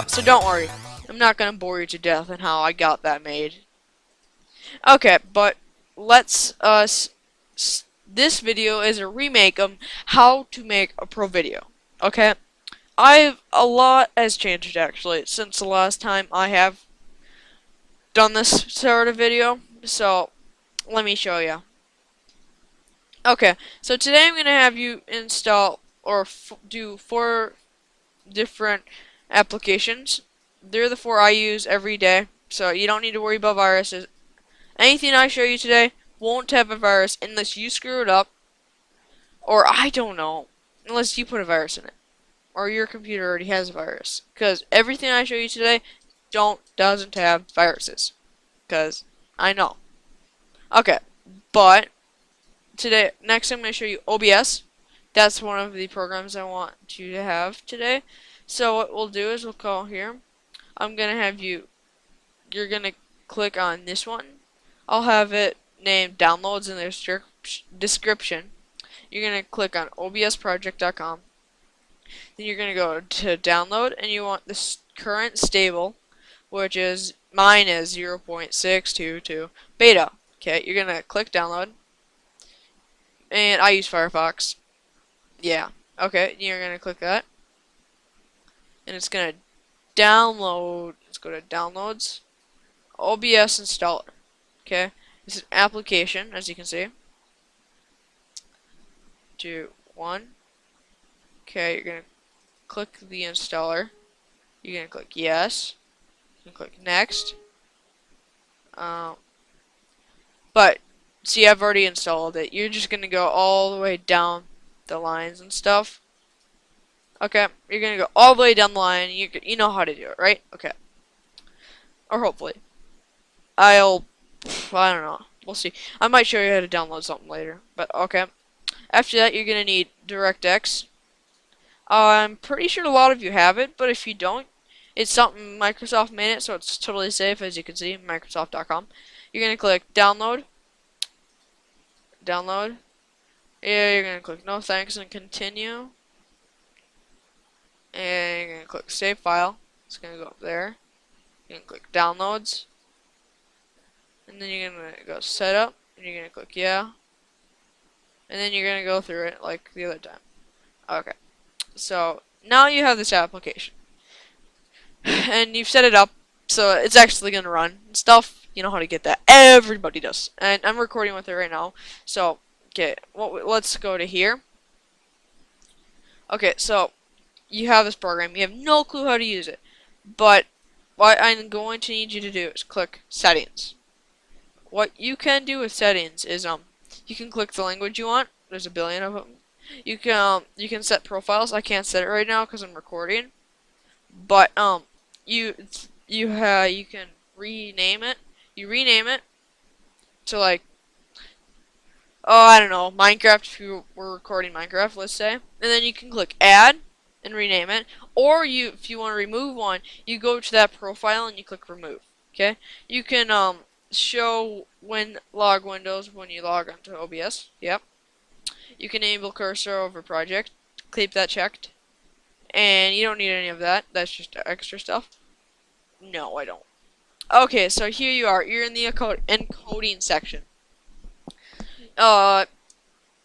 So don't worry. I'm not gonna bore you to death on how I got that made. Okay, but let's this video is a remake of how to make a pro video. Okay? A lot has changed actually since the last time I have done this sort of video. So, let me show you. Okay, so today I'm going to have you install or do 4 different applications. They're the 4 I use every day, so you don't need to worry about viruses. Anything I show you today won't have a virus unless you screw it up, or I don't know, unless you put a virus in it, or your computer already has a virus. Because everything I show you today doesn't have viruses. Because I know. Okay, but next I'm going to show you OBS. That's one of the programs I want you to have today. So what we'll do is we'll go here. I'm going to have you're going to click on this one. I'll have it named downloads in the description. You're going to click on obsproject.com. Then you're going to go to download, and you want the current stable, which is, mine is 0.622 beta. Okay, you're going to click download. And I use Firefox. Yeah. Okay, you're going to click that. And it's going to download. Let's go to downloads. OBS installer. Okay. This is an application, as you can see. 2, 1. Okay, you're going to click the installer. You're going to click yes. You can click next. But see, I've already installed it. You're just going to go all the way down the lines and stuff. Okay, you're going to go all the way down the line. You know how to do it, right? Okay. Or hopefully. I don't know. We'll see. I might show you how to download something later. But okay. After that, you're going to need DirectX. I'm pretty sure a lot of you have it, but if you don't, it's something Microsoft made it, so it's totally safe, as you can see, Microsoft.com. You're going to click download. Download. Yeah, you're going to click no thanks and continue. And you're going to click save file. It's going to go up there. You're going to click downloads. And then you're going to go setup. And you're going to click yeah. And then you're going to go through it like the other time. Okay. So, now you have this application. And you've set it up, so it's actually going to run stuff. You know how to get that. Everybody does. And I'm recording with it right now. So, okay, let's go to here. Okay, so, you have this program. You have no clue how to use it. But, what I'm going to need you to do is click settings. What you can do with settings is, you can click the language you want. There's a billion of them. You can set profiles. I can't set it right now because I'm recording. But you can rename it. You rename it to like, oh, I don't know, Minecraft. If you were recording Minecraft, let's say, and then you can click add and rename it. Or if you want to remove one, you go to that profile and you click remove. Okay. You can show log windows when you log onto OBS. Yep. You can enable cursor over project. Keep that checked. And you don't need any of that. That's just extra stuff. No, I don't. Okay, so here you are. You're in the encoding section. What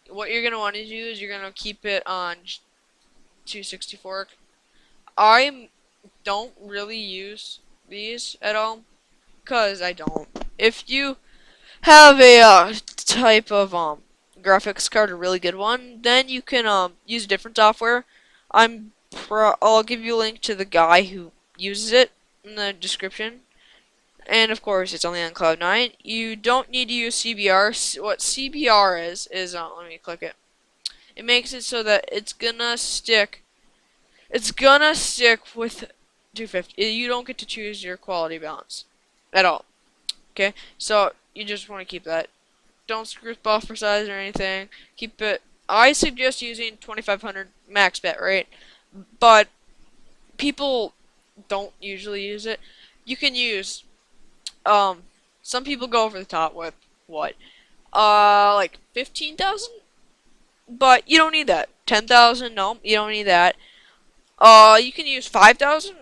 you're going to want to do is you're going to keep it on 264. I don't really use these at all. Because I don't. If you have a type of graphics card, a really good one, then you can use a different software. I'll give you a link to the guy who uses it in the description. And of course, it's only on Cloud9. You don't need to use CBR. What CBR is let me click it. It makes it so that it's gonna stick. It's gonna stick with 250. You don't get to choose your quality balance at all. Okay, so you just want to keep that. Don't screw with buffer size or anything. Keep it. I suggest using 2500 max bitrate, but people don't usually use it. You can use. Some people go over the top with what? Like 15,000, but you don't need that. 10,000, no, you don't need that. You can use 5,000.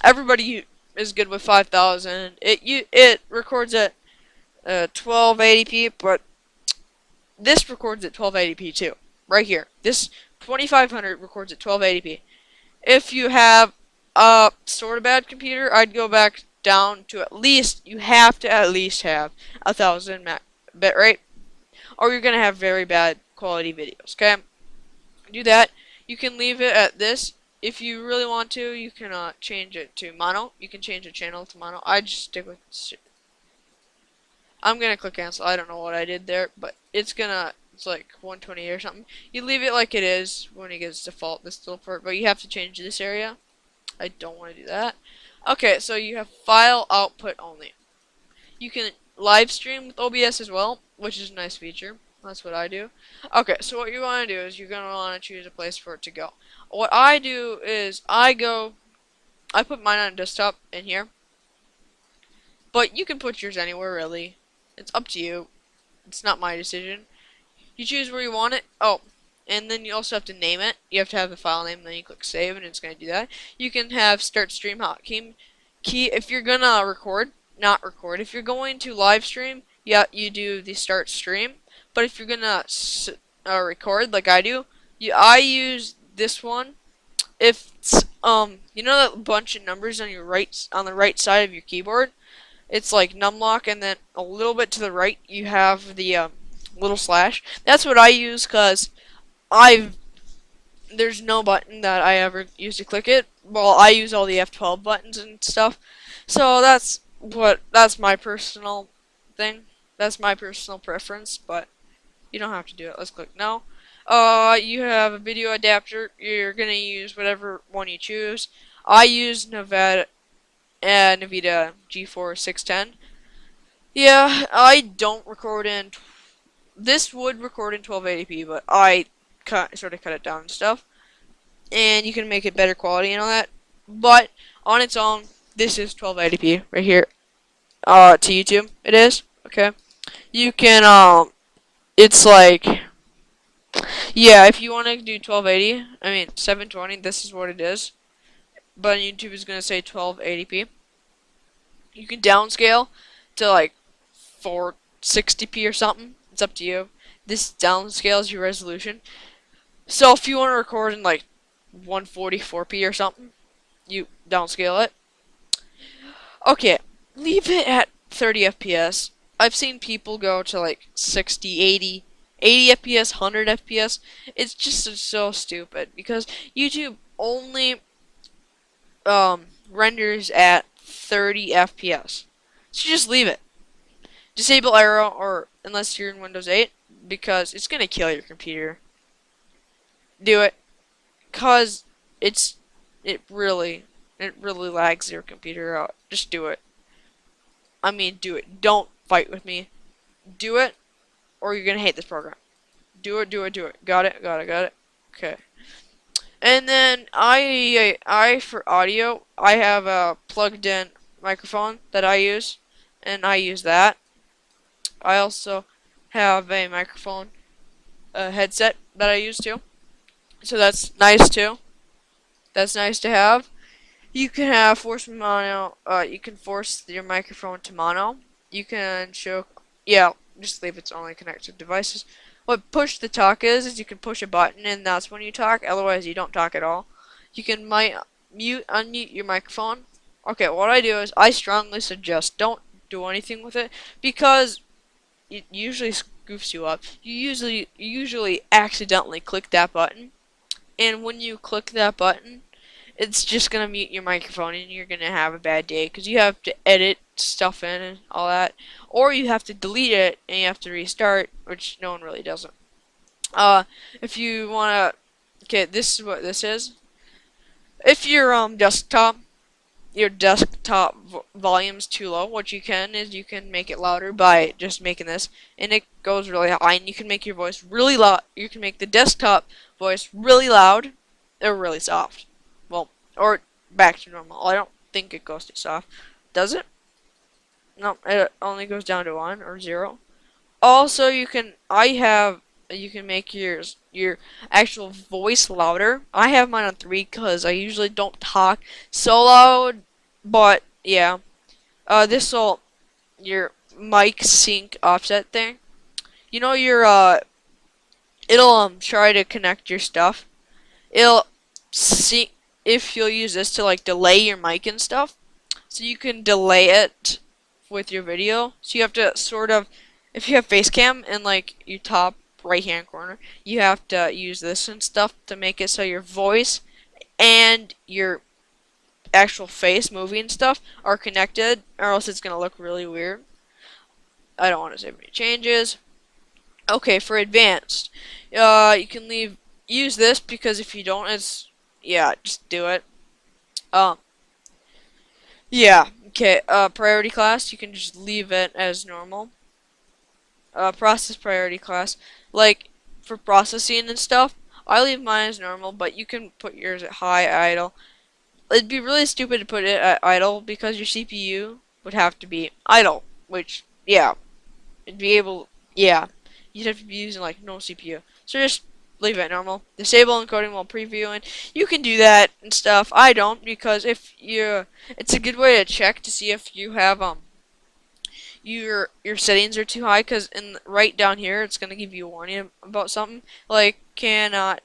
Everybody is good with 5,000. It records at 1280p, but this records at 1280p too. Right here. This 2500 records at 1280p. If you have a sort of bad computer, I'd go back down to you have to at least have 1,000 bit rate, or you're going to have very bad quality videos, okay? Do that. You can leave it at this. If you really want to, you can change it to mono. You can change the channel to mono. I just stick with... I'm going to click cancel. I don't know what I did there, but it's like 120 or something. You leave it like it is when it gets default, this little part, but you have to change this area. I don't want to do that. Okay, so you have file output only. You can live stream with OBS as well, which is a nice feature. That's what I do. Okay, so what you want to do is you're going to want to choose a place for it to go. What I do is I put mine on a desktop in here. But you can put yours anywhere, really. It's up to you. It's not my decision. You choose where you want it. Oh, and then you also have to name it. You have to have the file name, and then you click save, and it's going to do that. You can have start stream hotkey. If you're going to record, not record. If you're going to live stream, yeah, you do the start stream. But if you're going to record, like I do, I use this one. If it's, you know that bunch of numbers on the right side of your keyboard? It's like numlock, and then a little bit to the right, you have the little slash. That's what I use, because there's no button that I ever use to click it. Well, I use all the F12 buttons and stuff. So that's my personal thing. That's my personal preference, but you don't have to do it. Let's click no. You have a video adapter. You're gonna use whatever one you choose. I use NVIDIA GeForce 610. Yeah, I don't record in... This would record in 1280p, but I sort of cut it down and stuff. And you can make it better quality and all that. But on its own, this is 1280p right here. To YouTube, it is. Okay. You can, it's like... Yeah, if you want to do 1280, I mean 720, this is what it is. But YouTube is going to say 1280p. You can downscale to like 460p or something. It's up to you. This downscales your resolution. So if you want to record in like 144p or something, you downscale it. Okay, leave it at 30 FPS. I've seen people go to like 60, 80 FPS, 100 FPS. It's just so stupid because YouTube only renders at 30 FPS. So just leave it. Disable arrow, or unless you're in Windows 8, because it's gonna kill your computer. Do it, cause it really lags your computer out. Just do it. I mean, do it. Don't fight with me. Do it, or you're gonna hate this program. Do it, do it, do it. Got it, got it, got it. Okay. And then I for audio, I have a plugged-in microphone that I use, and I use that. I also have a microphone, headset that I use too. So that's nice too. That's nice to have. You can have force mono. You can force your microphone to mono. You can just leave its only connected devices. What push to talk is you can push a button and that's when you talk. Otherwise, you don't talk at all. You can unmute your microphone. Okay, what I do is I strongly suggest don't do anything with it because it usually goofs you up. You usually accidentally click that button, and when you click that button, it's just gonna mute your microphone, and you're gonna have a bad day because you have to edit stuff in and all that, or you have to delete it and you have to restart, which no one really doesn't. If you wanna, okay, this is what this is. If your desktop volume's too low, what you can is you can make it louder by just making this, and it goes really high, and you can make your voice really loud. You can make the desktop voice really loud or really soft. Well, or back to normal. I don't think it goes too soft. Does it? No, it only goes down to 1 or 0. Also, you can make your actual voice louder. I have mine on 3 because I usually don't talk so loud But yeah, this'll your mic sync offset thing. You know your it'll try to connect your stuff. It'll see if you'll use this to like delay your mic and stuff. So you can delay it with your video. So you have to sort of, if you have face cam in like your top right hand corner, you have to use this and stuff to make it so your voice and your actual face moving and stuff are connected, or else it's gonna look really weird. I don't want to save any changes. Okay, for advanced, you can use this because if you don't, it's yeah, just do it. Um, yeah, okay. Priority class, you can just leave it as normal. Process priority class, like for processing and stuff, I leave mine as normal, but you can put yours at high idle. It'd be really stupid to put it at idle because your CPU would have to be idle, which yeah, it'd be able yeah, you'd have to be using like no CPU. So just leave it normal. Disable encoding while previewing. You can do that and stuff. I don't because if you, it's a good way to check to see if you have your settings are too high, because in right down here it's gonna give you a warning about something like cannot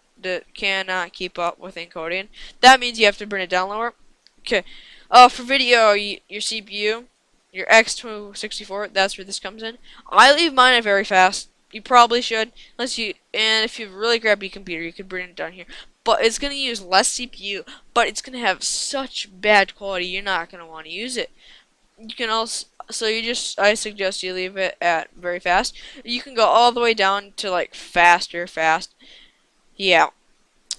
keep up with encoding. That means you have to bring it down lower. Okay. For video, your CPU, your X264, that's where this comes in. I leave mine at very fast. You probably should, unless you, and if you have a really crappy computer, you could bring it down here. But it's gonna use less CPU, but it's gonna have such bad quality, you're not gonna want to use it. You can also, so you just, I suggest you leave it at very fast. You can go all the way down to like fast. Yeah.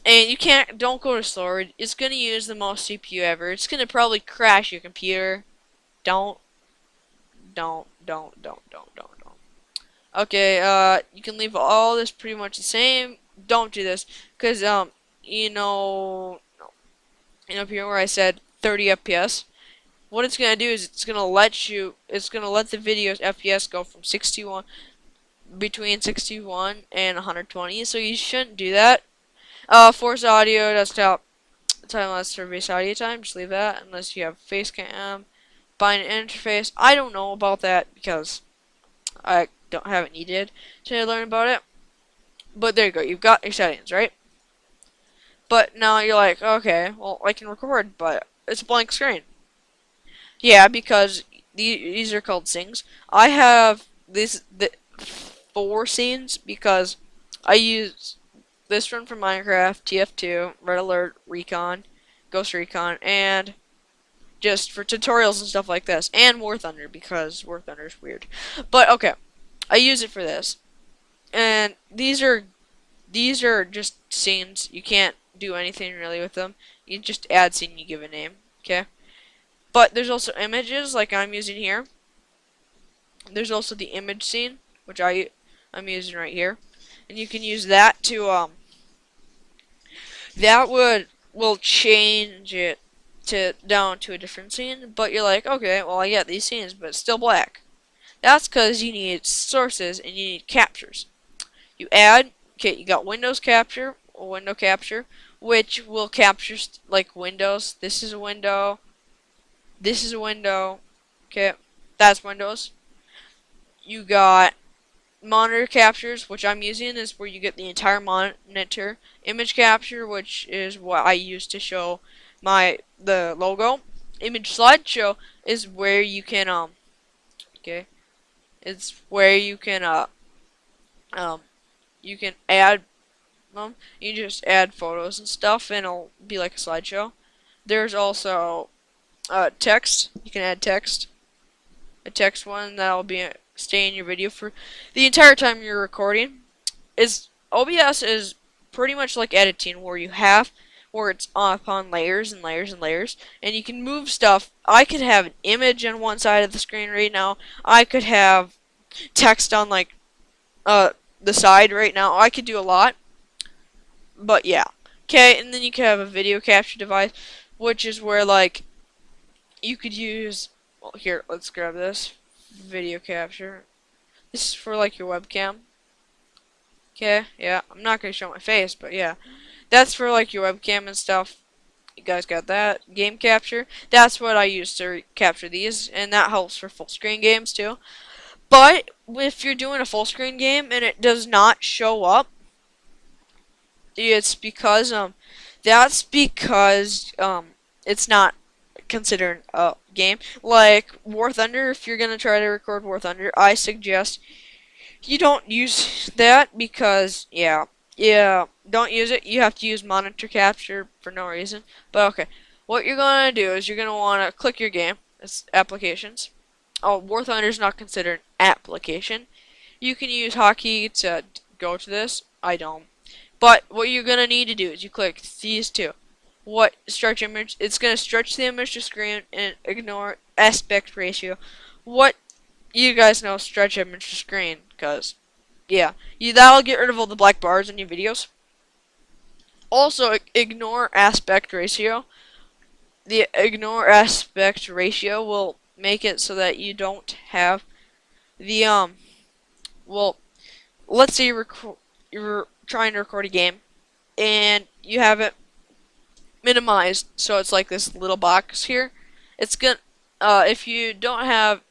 And you can't, don't go to slower. It's gonna use the most CPU ever. It's gonna probably crash your computer. Don't. Don't. Okay, you can leave all this pretty much the same. Don't do this, cause you know, up here where I said 30 FPS. What it's gonna do is it's gonna let the video's FPS go from 61, between 61 and 120. So you shouldn't do that. Force audio, desktop, time lapse for base audio time. Just leave that unless you have face cam. Bind an interface. I don't know about that because I haven't needed to learn about it. But there you go. You've got your settings, right? But now you're like, okay, well I can record, but it's a blank screen. Yeah, because these are called scenes. I have the 4 scenes because I use this one from Minecraft, TF2, Red Alert, Recon, Ghost Recon, and just for tutorials and stuff like this, and War Thunder because War Thunder is weird. But okay, I use it for this, and these are just scenes. You can't do anything really with them. You just add scene, you give a name. Okay. But there's also images like I'm using here. There's also the image scene, which I'm using right here, and you can use that to that will change it to down to a different scene. But you're like, okay, well I got these scenes, but it's still black. That's because you need sources and you need captures. You add, okay, you got Windows capture or window capture, which will capture like windows. This is a window. This is a window. Okay, that's Windows. You got monitor captures, which I'm using, is where you get the entire monitor. Image capture, which is what I use to show the logo. Image slideshow is where you can okay, it's where you can you can add you just add photos and stuff, and it'll be like a slideshow. There's also text. You can add text. A text one that'll stay in your video for the entire time you're recording. OBS is pretty much like editing, where it's upon layers and layers and layers, and you can move stuff. I could have an image on one side of the screen right now. I could have text on like the side right now. I could do a lot, but yeah. Okay, and then you could have a video capture device, which is where like you could use. Well, here, let's grab this video capture. This is for like your webcam. Okay, yeah, I'm not gonna show my face, but yeah, that's for like your webcam and stuff. You guys got that. Game capture. That's what I use to capture these, and that helps for full screen games too. But if you're doing a full screen game and it does not show up, it's because that's because it's not considered a game. Like War Thunder, if you're gonna try to record War Thunder, I suggest you don't use that because yeah, don't use it. You have to use monitor capture for no reason. But okay, what you're gonna do is you're gonna wanna click your game. It's applications. Oh, War Thunder is not considered an application. You can use hotkey to go to this. I don't. But what you're gonna need to do is you click these two. What stretch image? It's gonna stretch the image to screen and ignore aspect ratio. What you guys know stretch image to screen, cause yeah, that'll get rid of all the black bars in your videos. Also, ignore aspect ratio. The ignore aspect ratio will make it so that you don't have the well, let's say you're trying to record a game and you have it minimized, so it's like this little box here. It's gonna if you don't have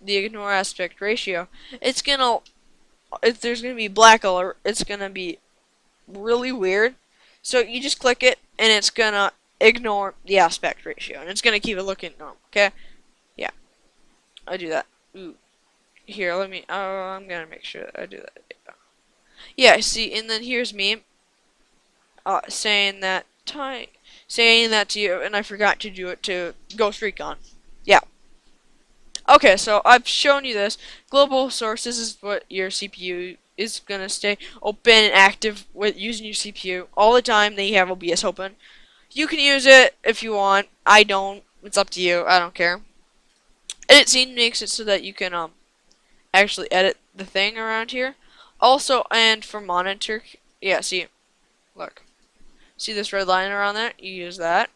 the ignore aspect ratio, it's gonna if there's gonna be black alert, it's gonna be really weird. So you just click it and it's gonna ignore the aspect ratio and it's gonna keep it looking normal. Okay, yeah, I do that. Ooh. Here, let me. I'm gonna make sure that I do that. Yeah, see, and then here's me saying that to you, and I forgot to do it to Ghost Recon. Yeah. Okay, so I've shown you this. Global sources is what your CPU is gonna stay open and active with using your CPU all the time that you have OBS open. You can use it if you want. I don't. It's up to you. I don't care. Edit scene makes it so that you can actually edit the thing around here. Also, and for monitor, yeah, see, look. See this red line around there? You use that.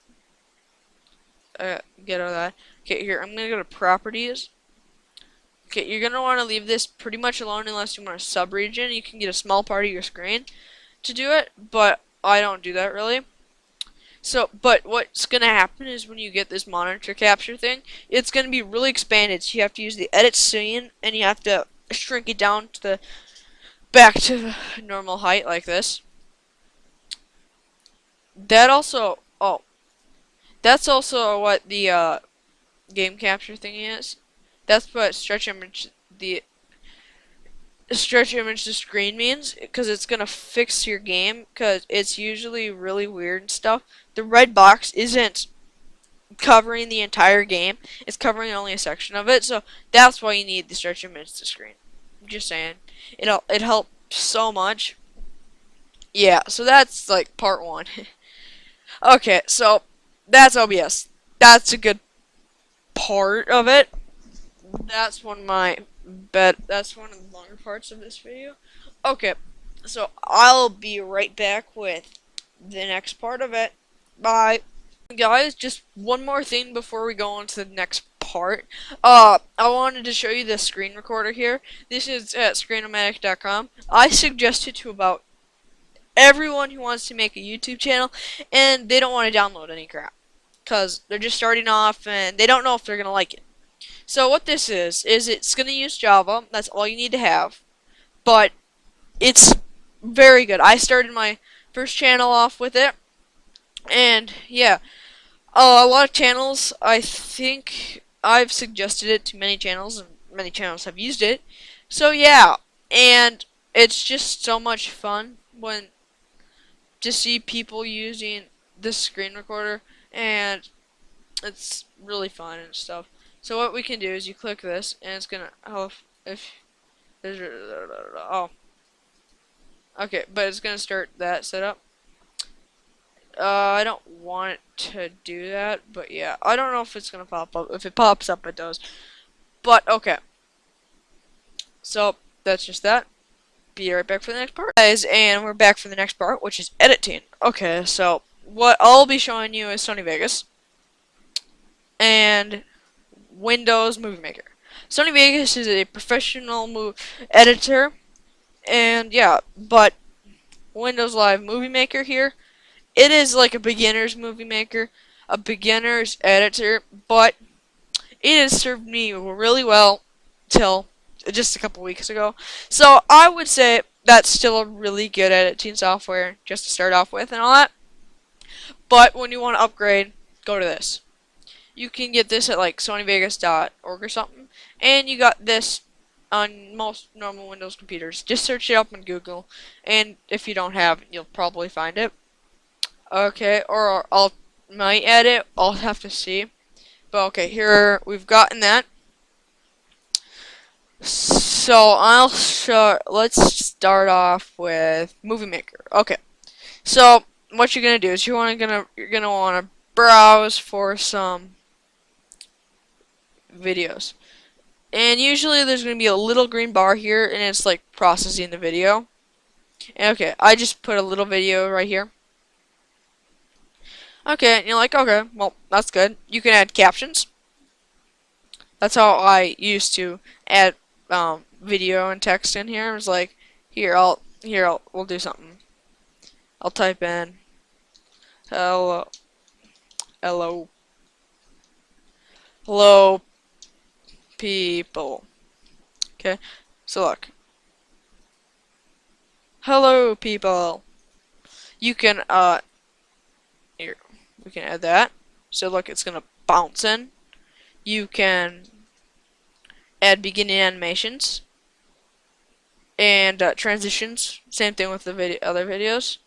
Get out of that. Okay, here, I'm going to go to properties. Okay, you're going to want to leave this pretty much alone unless you want a sub-region. You can get a small part of your screen to do it, but I don't do that really. So, but what's going to happen is when you get this monitor capture thing, it's going to be really expanded. So you have to use the edit scene, and you have to shrink it down to the back to the normal height like this. That also, oh, that's also what the game capture thing is. That's what the stretch image to screen means, because it's gonna fix your game, because it's usually really weird and stuff. The red box isn't covering the entire game; it's covering only a section of it. So that's why you need the stretch image to screen. I'm just saying, it helps so much. Yeah, so that's like part one. Okay, so that's OBS. That's a good part of it. That's one of that's one of the longer parts of this video. Okay, so I'll be right back with the next part of it. Bye. Guys, just one more thing before we go on to the next part. I wanted to show you the screen recorder here. This is at screenomatic.com. I suggest it to about everyone who wants to make a YouTube channel and they don't want to download any crap because they're just starting off and they don't know if they're gonna like it. So what this is it's gonna use Java. That's all you need to have, but it's very good. I started my first channel off with it, and yeah, a lot of channels. I think I've suggested it to many channels, and many channels have used it. So yeah, and it's just so much fun when to see people using this screen recorder, and it's really fun and stuff. So what we can do is you click this, and it's gonna if there's oh okay, but it's gonna start that setup. I don't want it to do that, but yeah, I don't know if it's gonna pop up. If it pops up, it does. But okay, so that's just that. Be right back for the next part, guys, and we're back for the next part, which is editing. Okay, so what I'll be showing you is Sony Vegas and Windows Movie Maker. Sony Vegas is a professional editor, and yeah, but Windows Live Movie Maker here, it is like a beginner's movie maker. a beginner's editor, but it has served me really well till just a couple weeks ago. So I would say that's still a really good editing software just to start off with and all that. But when you want to upgrade, go to this. You can get this at like sonyvegas.org or something, and you got this on most normal Windows computers. Just search it up on Google, and if you don't have it, you'll probably find it. Okay, or I'll might add it. I'll have to see. But okay, here we've gotten that. So I'll show. Let's start off with Movie Maker. Okay, so what you're gonna do is you're gonna wanna browse for some videos. And usually there's going to be a little green bar here, and it's like processing the video. And okay, I just put a little video right here. Okay, and you're like, okay, well, that's good. You can add captions. That's how I used to add video and text in here. It was like, we'll do something. I'll type in hello, hello, hello, people. Okay, so look. Hello, people. You can, here, we can add that. So look, it's gonna bounce in. You can add beginning animations and transitions. Same thing with the other videos.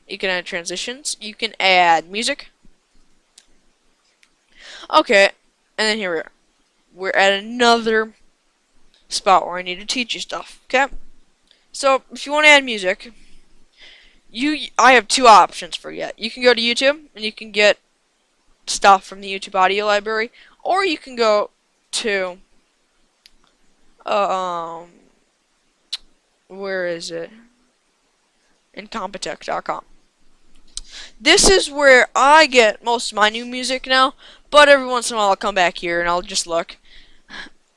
You can add transitions. You can add music. Okay, and then here we are. We're at another spot where I need to teach you stuff. Okay. So, if you want to add music, I have two options for you. You can go to YouTube, and you can get stuff from the YouTube audio library, or you can go to, where is it? Incompetech.com. This is where I get most of my new music now, but every once in a while I'll come back here and I'll just look.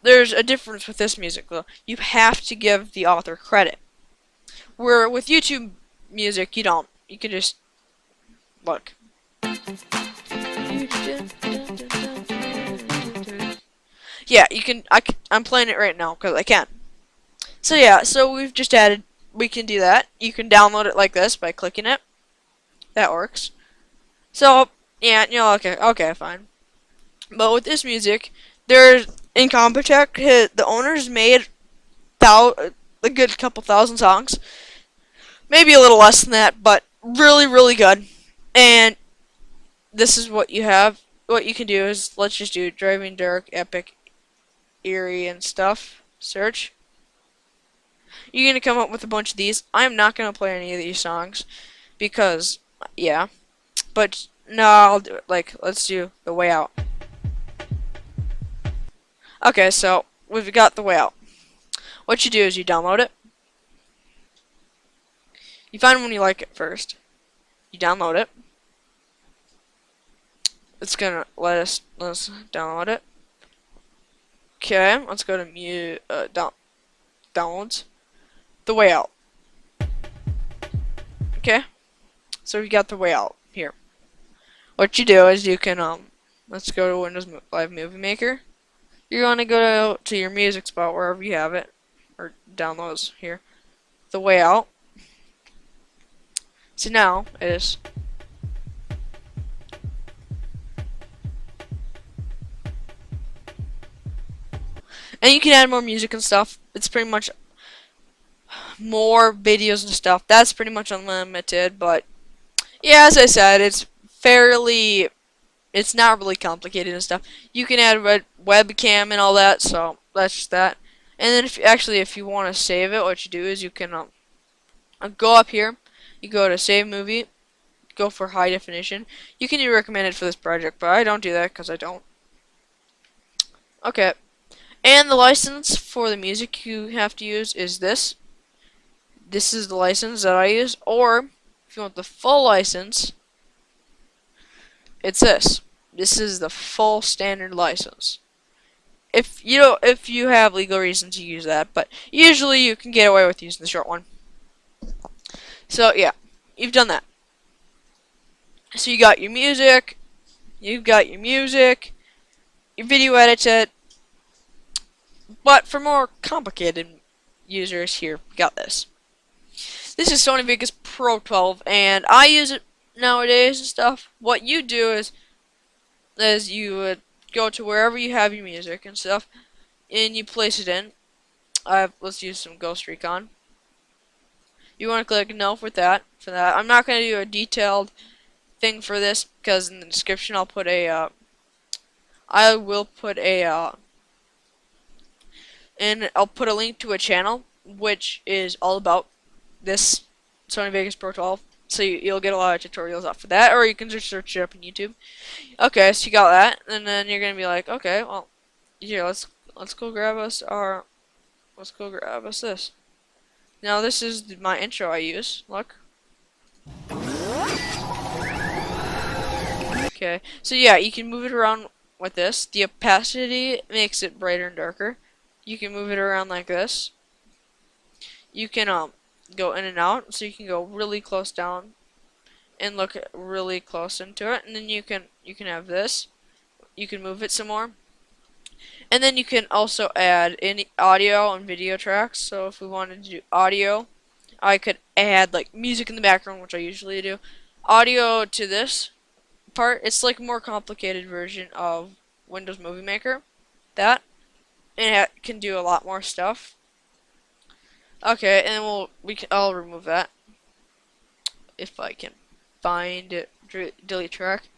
There's a difference with this music, though. You have to give the author credit. Where with YouTube music, you don't. You can just look. Yeah, you can. I'm playing it right now because I can. So yeah, so we've just added. We can do that. You can download it like this by clicking it. That works. So yeah, okay, fine. But with this music, there's Incompetech. The owners made a good couple thousand songs. Maybe a little less than that, but really, really good. And this is what you have. What you can do is, let's just do driving dark, epic, eerie, and stuff. Search. You're going to come up with a bunch of these. I'm not going to play any of these songs because, yeah. But, no, I'll do it. Like, let's do The Way Out. Okay, so we've got The Way Out. What you do is you download it. You find one you like it first. You download it. It's gonna let us download it. Okay, let's go to downloads. The Way Out. Okay, so we got The Way Out here. What you do is you can let's go to Windows Live Movie Maker. You're gonna go to your music spot wherever you have it, or downloads here. The Way Out. So now it is. And you can add more music and stuff. It's pretty much more videos and stuff. That's pretty much unlimited, but yeah, as I said, it's not really complicated and stuff. You can add webcam and all that, so that's just that. And then if you want to save it, what you do is you can go up here. You go to Save Movie, go for High Definition. You can do recommended for this project, but I don't do that because I don't. Okay. And the license for the music you have to use is this. This is the license that I use. Or, if you want the full license, it's this. This is the full standard license. If you have legal reasons, you use that. But usually you can get away with using the short one. So yeah, you've done that. So you got your music, You've got your music, your video edited, but for more complicated users, here, we got this. This is Sony Vegas Pro 12, and I use it nowadays and stuff. What you do is you would go to wherever you have your music and stuff, and you place it in. Let's use some Ghost Recon. You want to click no for that. I'm not going to do a detailed thing for this because in the description I will put and I'll put a link to a channel which is all about this Sony Vegas Pro 12. So you'll get a lot of tutorials off of that, or you can just search it up on YouTube. Okay, so you got that, and then you're gonna be like, okay, well, here, let's go grab us this. Now this is my intro I use. Look. Okay, so yeah, you can move it around with this. The opacity makes it brighter and darker. You can move it around like this. You can go in and out, so you can go really close down and look really close into it, and then you can have this. You can move it some more, and then you can also add any audio and video tracks. So if we wanted to do audio, I could add like music in the background, which I usually do. Audio to this part, it's like a more complicated version of Windows Movie Maker. And it can do a lot more stuff. Okay, and I'll remove that if I can find it. Delete track,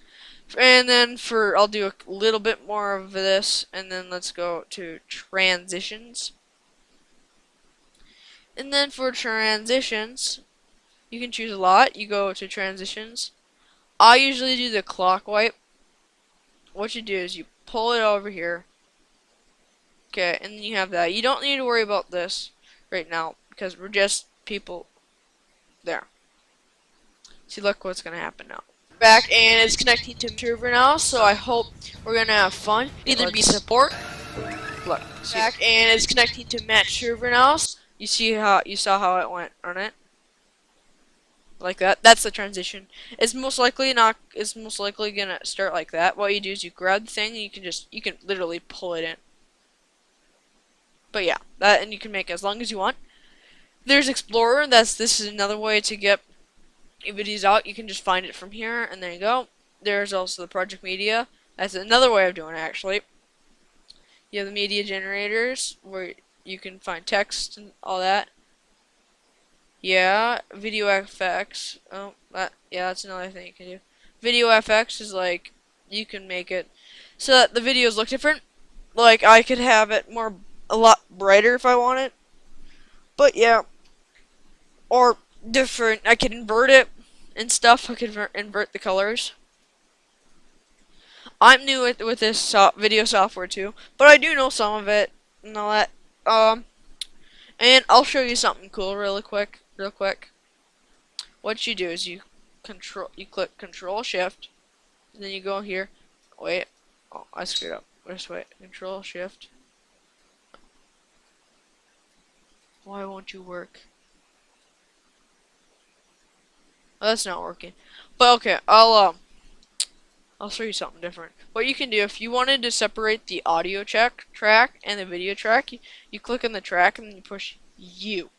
and then I'll do a little bit more of this, and then let's go to transitions. And then for transitions, you can choose a lot. You go to transitions. I usually do the clock wipe. What you do is you pull it over here. Okay, and then you have that. You don't need to worry about this right now because we're just people there. See, look what's gonna happen now. Back, and it's connecting to server now, so I hope we're gonna have fun. Either be support. Look, back, and it's connecting to match server now. You saw how it went on it. Like that. That's the transition. It's most likely gonna start like that. What you do is you grab the thing and you can literally pull it in. But yeah, and you can make it as long as you want. There's Explorer. This is another way to get videos out. You can just find it from here, and there you go. There's also the Project Media. That's another way of doing it, actually. You have the media generators where you can find text and all that. Yeah, video FX. Oh, that's another thing you can do. Video FX is like you can make it so that the videos look different. Like I could have it a lot brighter if I want it. But yeah, or different. I can invert it and stuff. I can invert the colors. I'm new with this video software too, but I do know some of it and all that. And I'll show you something cool real quick. What you do is you click Control Shift, and then you go here. Wait, oh, I screwed up. Just wait. Control Shift. Why won't you work? Oh, that's not working. But okay, I'll show you something different. What you can do if you wanted to separate the audio track and the video track, you click on the track and then you push U.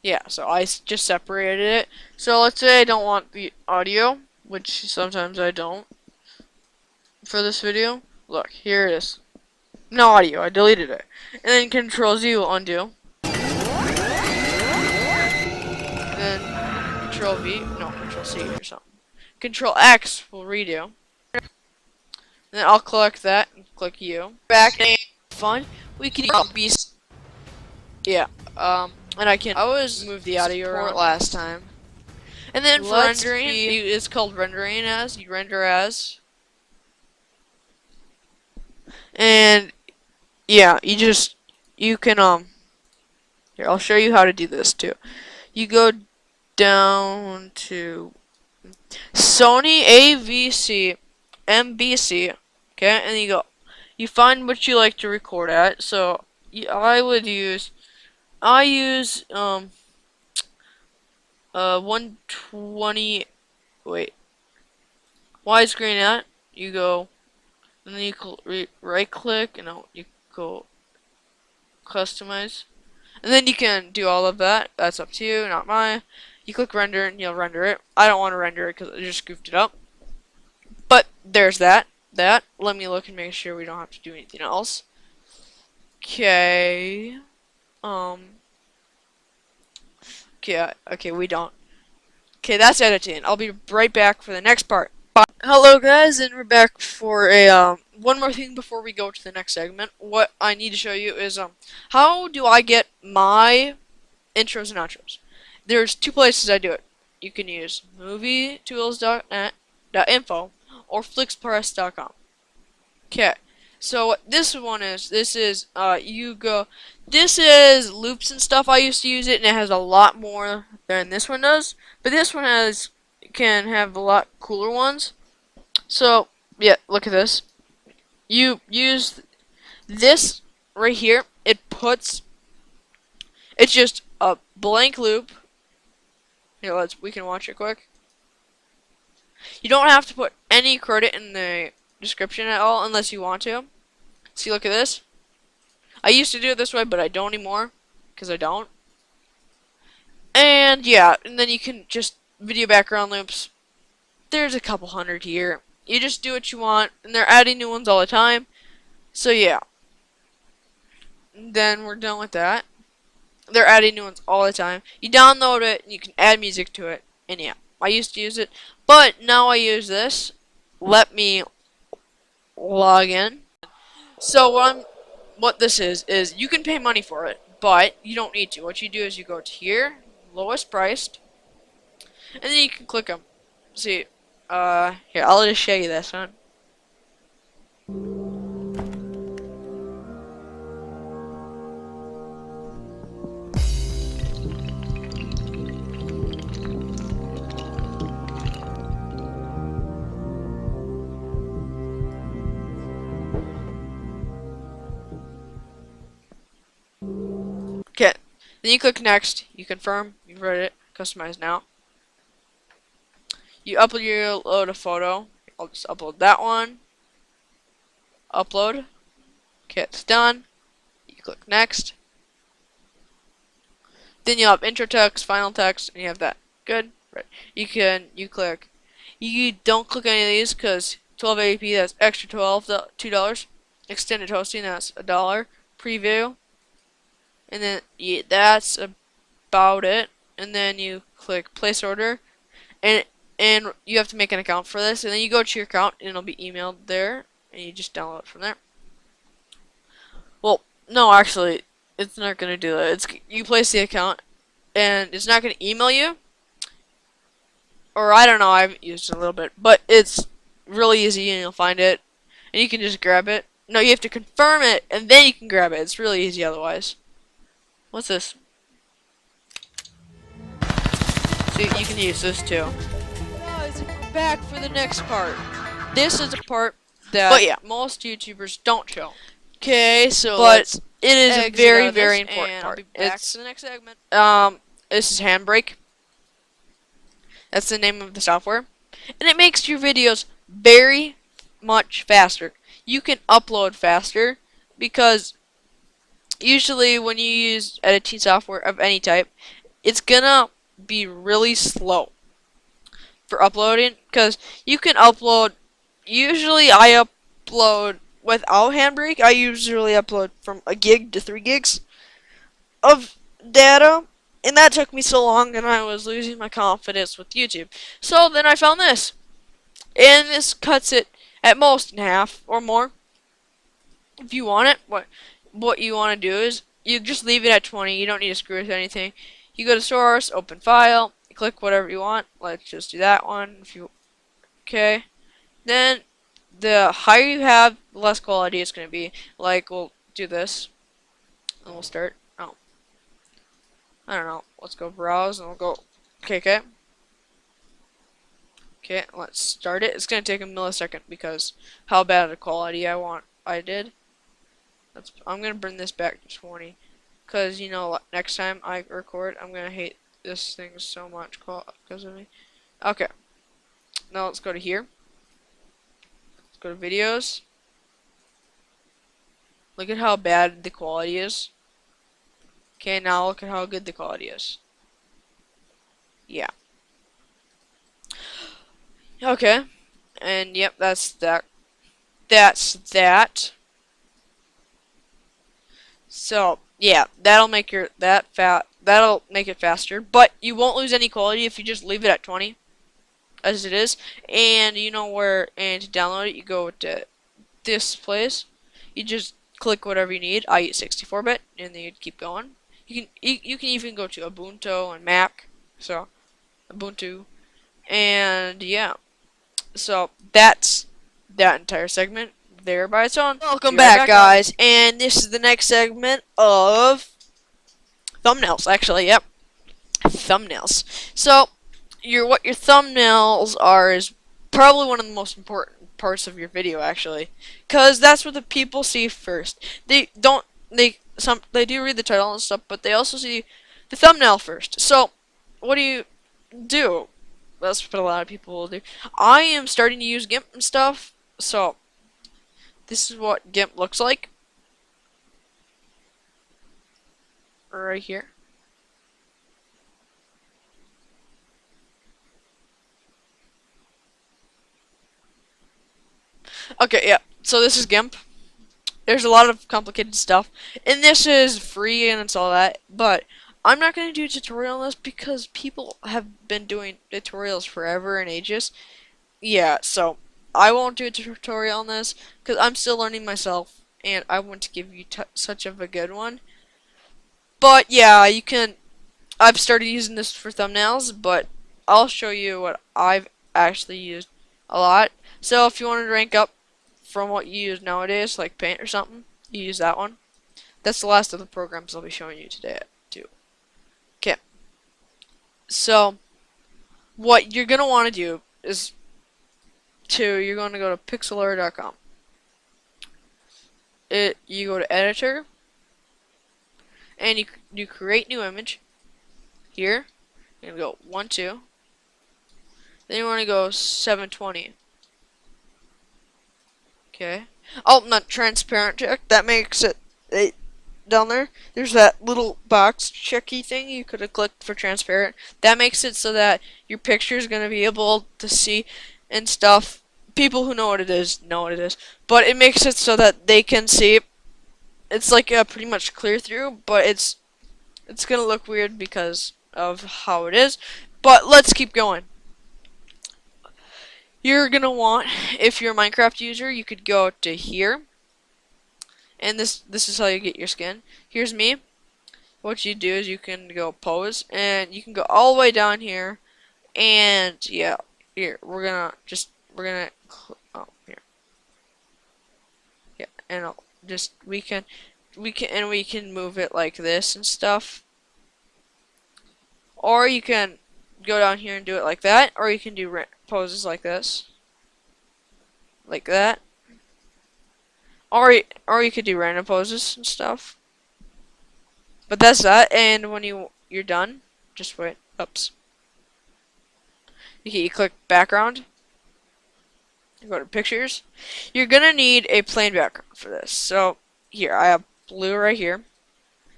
Yeah, so I just separated it. So let's say I don't want the audio, which sometimes I don't. For this video, look, here it is. No audio, I deleted it. And then Control Z will undo. And then Control V, no, Control C or something. Control X will redo. And then I'll click that and click U. Back and fun. We can be. Yeah. And I was move the audio around last time. And then for rendering, it's called rendering as. You render as. And yeah, you can here, I'll show you how to do this too. You go down to Sony AVC MBC, okay, and you find what you like to record at. So I use 120. Wait, widescreen at, you go, and then you right click, and you go customize. And then you can do all of that. That's up to you, not mine. You click render and you'll render it. I don't want to render it because I just goofed it up. But there's that. Let me look and make sure we don't have to do anything else. Okay. Okay, we don't. Okay, that's editing. I'll be right back for the next part. Bye. Hello guys, and we're back for a one more thing before we go to the next segment. What I need to show you is how do I get my intros and outros. There's two places I do it. You can use movietools.net.info or flixpress.com. Okay. So what this one is, this is loops and stuff. I used to use it, and it has a lot more than this one does. But this one can have a lot cooler ones. So yeah, look at this. You use this right here. It's just a blank loop. Here, we can watch it quick. You don't have to put any credit in the description at all unless you want to. See, look at this. I used to do it this way, but I don't anymore because I don't. And yeah, and then you can just video background loops. There's a couple hundred here. You just do what you want, and they're adding new ones all the time. So yeah. And then we're done with that. They're adding new ones all the time. You download it, and you can add music to it. And yeah, I used to use it, but now I use this. Let me log in. So what this is you can pay money for it, but you don't need to. What you do is you go to here, lowest priced, and then you can click them. See, here, I'll just show you this one. Okay, then you click next, you confirm, you wrote it, customize now. You upload a photo. I'll just upload that one. Upload. Okay, it's done. You click next. Then you'll have intro text, final text, and you have that. Good. Right. You click. You don't click any of these because 1280p, that's extra $2. Extended hosting, that's $1. Preview. And then that's about it. And then you click place order. And you have to make an account for this. And then you go to your account and it'll be emailed there. And you just download it from there. Well, no, actually, it's not going to do that. You place the account and it's not going to email you. Or I don't know, I haven't used it a little bit. But it's really easy and you'll find it. And you can just grab it. No, you have to confirm it and then you can grab it. It's really easy otherwise. What's this? So you can use this too. Guys, we're back for the next part. This is a part that most YouTubers don't show. Okay, so but it is a very, very important part. I'll be back to the next segment. This is Handbrake. That's the name of the software. And it makes your videos very much faster. You can upload faster because usually when you use editing software of any type, it's gonna be really slow for uploading because you can upload. Usually I upload without Handbrake. I usually upload from 1 gig to 3 gigs of data, and that took me so long and I was losing my confidence with YouTube. So then I found this, and this cuts it at most in half or more. If you want it, what you want to do is you just leave it at 20. You don't need to screw with anything. You go to source, open file, you click whatever you want. Let's just do that one. Okay. Then the higher you have, the less quality it's going to be. Like, we'll do this, and we'll start. Oh, I don't know. Let's go browse, and we'll go. Okay. Okay, let's start it. It's going to take a millisecond because how bad a quality I did. I'm going to bring this back to 20. Because, you know, next time I record, I'm going to hate this thing so much because of me. Okay. Now let's go to here. Go to videos. Look at how bad the quality is. Okay, now look at how good the quality is. Yeah. Okay. And yep, that's that. That's that. So yeah, that'll make it faster. But you won't lose any quality if you just leave it at 20 as it is. And you know where and to download it, you go to this place. You just click whatever you need. I use 64-bit, and then you keep going. You can even go to Ubuntu and Mac. So Ubuntu, and yeah. So that's that entire segment there by its own. Welcome back, guys, and this is the next segment of thumbnails. Actually, yep, thumbnails. So what your thumbnails are is probably one of the most important parts of your video, actually, because that's what the people see first. They do read the title and stuff, but they also see the thumbnail first. So what do you do? That's what a lot of people will do. I am starting to use GIMP and stuff, so this is what GIMP looks like right here. Okay, yeah. So this is GIMP. There's a lot of complicated stuff, and this is free and it's all that, but I'm not going to do a tutorial on this because people have been doing tutorials forever and ages. Yeah, so I won't do a tutorial on this because I'm still learning myself, and I want to give you such of a good one. But yeah, you can. I've started using this for thumbnails, but I'll show you what I've actually used a lot. So if you wanted to rank up from what you use nowadays, like Paint or something, you use that one. That's the last of the programs I'll be showing you today, too. Okay. So what you're gonna want to do is you're going to go to pixelor.com. You go to editor, and you create new image here. You're gonna go 1 2. Then you want to go 720. Okay. Oh, not transparent check. That makes it down there. There's that little box checky thing you could have clicked for transparent. That makes it so that your picture is gonna be able to see and stuff. People who know what it is know what it is, but it makes it so that they can see. It's like a pretty much clear through, but it's gonna look weird because of how it is. But let's keep going. You're gonna want, if you're a Minecraft user, you could go to here, and this is how you get your skin. Here's me. What you do is you can go pose, and you can go all the way down here, and yeah, here we're gonna oh here, yeah, and I'll just we can move it like this and stuff, or you can go down here and do it like that, or you can do poses like this, like that, or you could do random poses and stuff. But that's that, and when you're done, just wait. Oops. You click background. You go to pictures. You're gonna need a plain background for this. So here I have blue right here.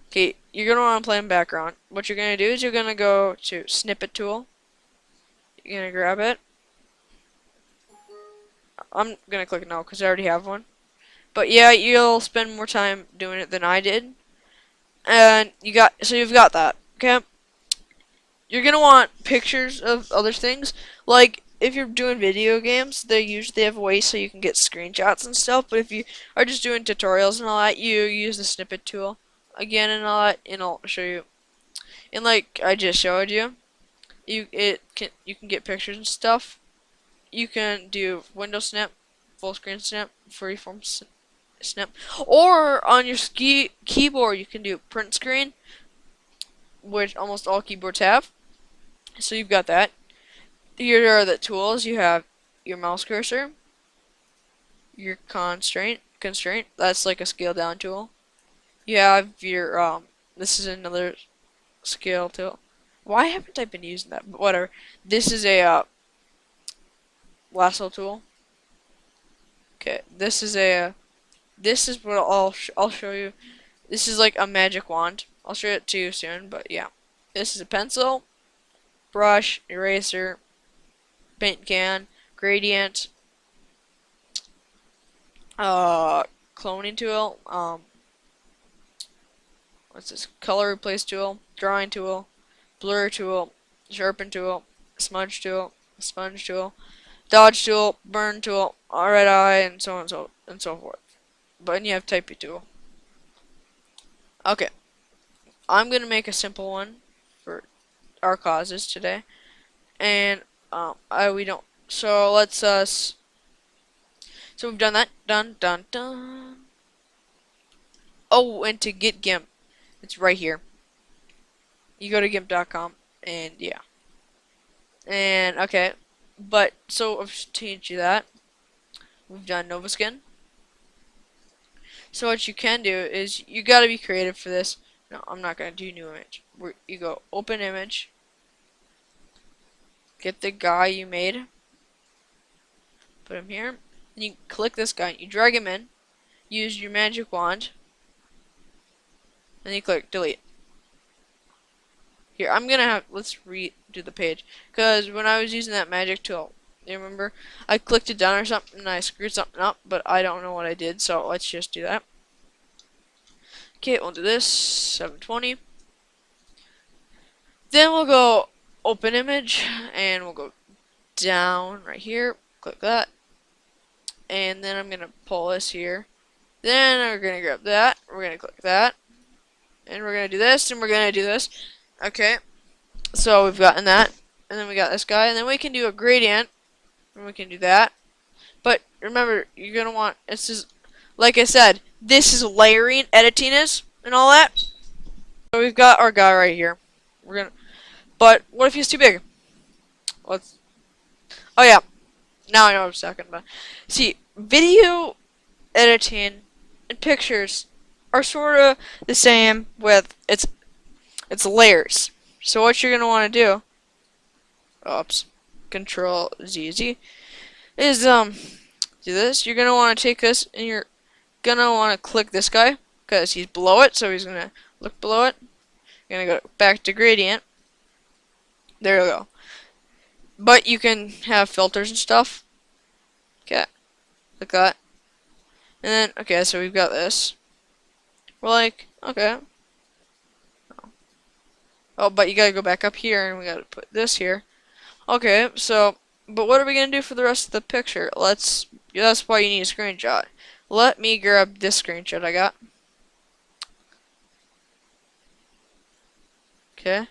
Okay, you're gonna want a plain background. What you're gonna do is you're gonna go to snippet tool. You're gonna grab it. I'm gonna click no because I already have one. But yeah, you'll spend more time doing it than I did. And you've got that. Okay. You're gonna want pictures of other things. Like if you're doing video games, they usually have ways so you can get screenshots and stuff. But if you are just doing tutorials and all that, you use the snippet tool again and all that, and I'll show you. And like I just showed you, you can get pictures and stuff. You can do window snap, full screen snap, freeform snap, or on your keyboard you can do print screen, which almost all keyboards have. So you've got that. Here are the tools. You have your mouse cursor, your constraint, that's like a scale down tool. You have your, this is another scale tool. Why haven't I been using that? But whatever. This is a, lasso tool. Okay, this is what I'll show you. This is like a magic wand. I'll show it to you soon, but yeah. This is a pencil, brush, eraser, paint can, gradient, cloning tool, what's this? Color replace tool, drawing tool, blur tool, sharpen tool, smudge tool, sponge tool, dodge tool, burn tool, red eye, and so on and so forth. But then you have typey tool. Okay, I'm gonna make a simple one for our causes today, and we don't. So let's so we've done that. Done, done, done. Oh, and to get GIMP, it's right here. You go to GIMP.com, and yeah. And okay, but so I've changed you that. We've done Novaskin. So what you can do is you gotta be creative for this. No, I'm not gonna do new image. You go open image, get the guy you made, put him here, and you click this guy. You drag him in, use your magic wand, and you click delete. Here, let's redo the page, because when I was using that magic tool, you remember, I clicked it down or something, and I screwed something up, but I don't know what I did, so let's just do that. Okay, we'll do this, 720. Then we'll go open image, and we'll go down right here, click that, and then I'm going to pull this here. Then we're going to grab that, we're going to click that, and we're going to do this, and we're going to do this. Okay, so we've gotten that, and then we got this guy, and then we can do a gradient, and we can do that. But remember, you're going to want, this is, like I said, this is layering, editing is, and all that. So we've got our guy right here. But what if he's too big? Oh yeah, now I know what I'm talking about. See, video editing and pictures are sort of the same with it's layers. So what you're gonna want to do, Control Z, is do this. You're gonna want to take this and you're gonna want to click this guy because he's below it, so he's gonna look below it. You're gonna go back to gradient. There you go. But you can have filters and stuff. Okay, like that. And then, okay, so we've got this. We're like, okay. Oh, but you gotta go back up here, and we gotta put this here. Okay, so, but what are we gonna do for the rest of the picture? That's why you need a screenshot. Let me grab this screenshot I got. Okay,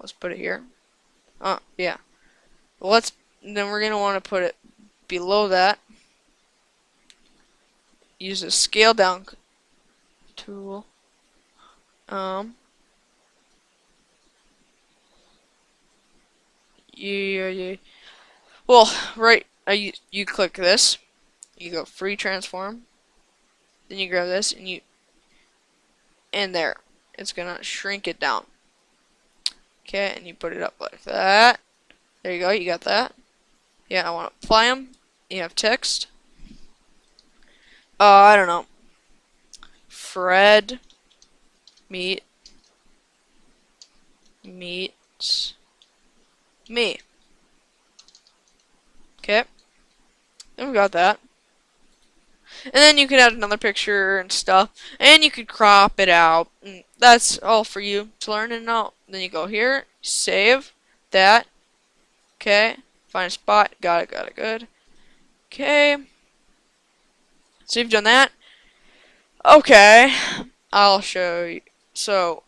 let's put it here. Yeah. Then we're gonna want to put it below that. Use a scale down tool. Yeah. Well, right. You click this. You go free transform. Then you grab this and there. It's gonna shrink it down. Okay, and you put it up like that. There you go. You got that. Yeah, I want to apply them. You have text. I don't know. Fred meets me. Okay. Then we got that. And then you could add another picture and stuff. And you could crop it out. And that's all for you to learn and know. Then you go here, save that. Okay. Find a spot. Got it, good. Okay. So you've done that. Okay. I'll show you. So,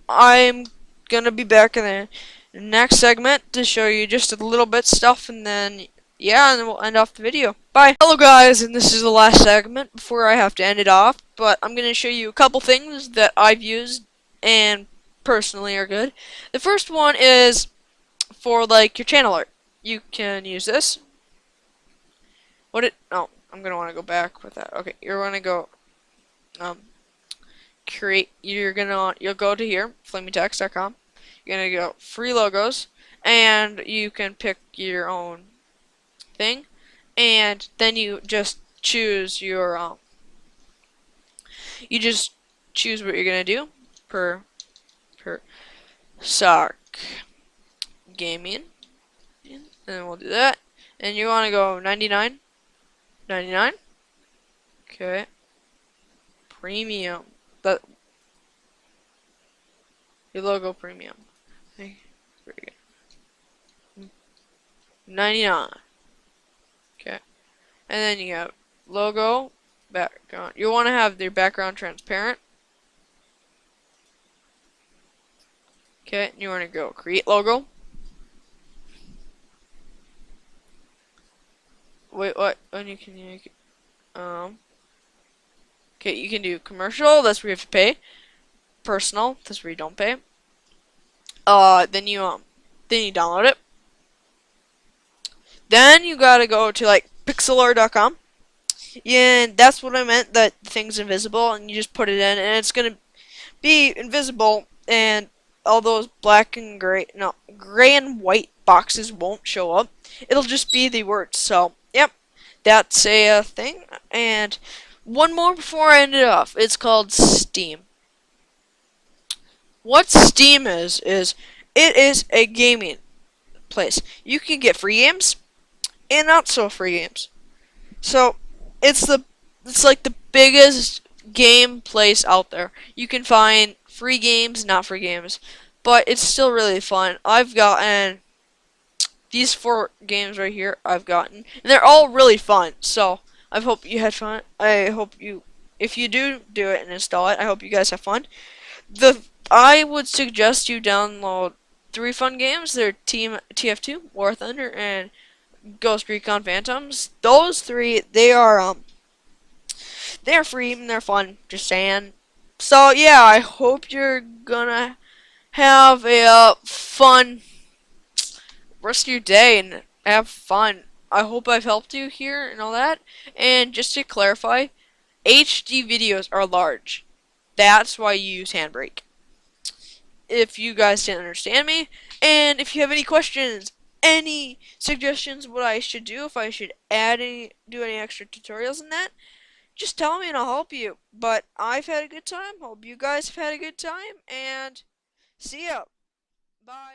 I'm gonna be back in the next segment to show you just a little bit stuff, and then yeah, and then we'll end off the video. Bye. Hello guys, and this is the last segment before I have to end it off, but I'm gonna show you a couple things that I've used and personally are good. The first one is for like your channel art. You can use this. Oh, I'm gonna want to go back with that. Okay, you're gonna go you'll go to here, flamingtext.com. You're gonna go free logos, and you can pick your own thing. and then you just choose your you just choose what you're gonna do per sock gaming, and then we'll do that. And you want to go 99, 99. Okay, premium. That your logo premium. Okay, very good. 99. Okay, and then you have logo background. You want to have your background transparent. Okay, and you want to go create logo. Wait, what? When you can make okay, you can do commercial. That's where you have to pay. Personal. That's where you don't pay. Then you download it. Then you gotta go to like pixelor.com. Yeah, and that's what I meant. That thing's invisible, and you just put it in, and it's gonna be invisible, and all those black and gray, no, gray and white boxes won't show up. It'll just be the words. So, yep, that's a thing. And one more before I end it off. It's called Steam. What Steam is it is a gaming place. You can get free games and not so free games. So it's like the biggest game place out there. You can find free games, not free games, but it's still really fun. I've gotten these 4 games right here. I've gotten, and they're all really fun. So I hope you had fun. I hope you, if you do it and install it, I hope you guys have fun. I would suggest you download 3 fun games. They're Team TF2, War Thunder, and Ghost Recon Phantoms. Those 3, they're free and they're fun. Just saying. So yeah, I hope you're gonna have a fun rest of your day and have fun. I hope I've helped you here and all that. And just to clarify, HD videos are large. That's why you use Handbrake. If you guys didn't understand me, and if you have any questions, any suggestions what I should do, if I should do any extra tutorials in that, just tell me and I'll help you. But I've had a good time. Hope you guys have had a good time, and see ya. Bye.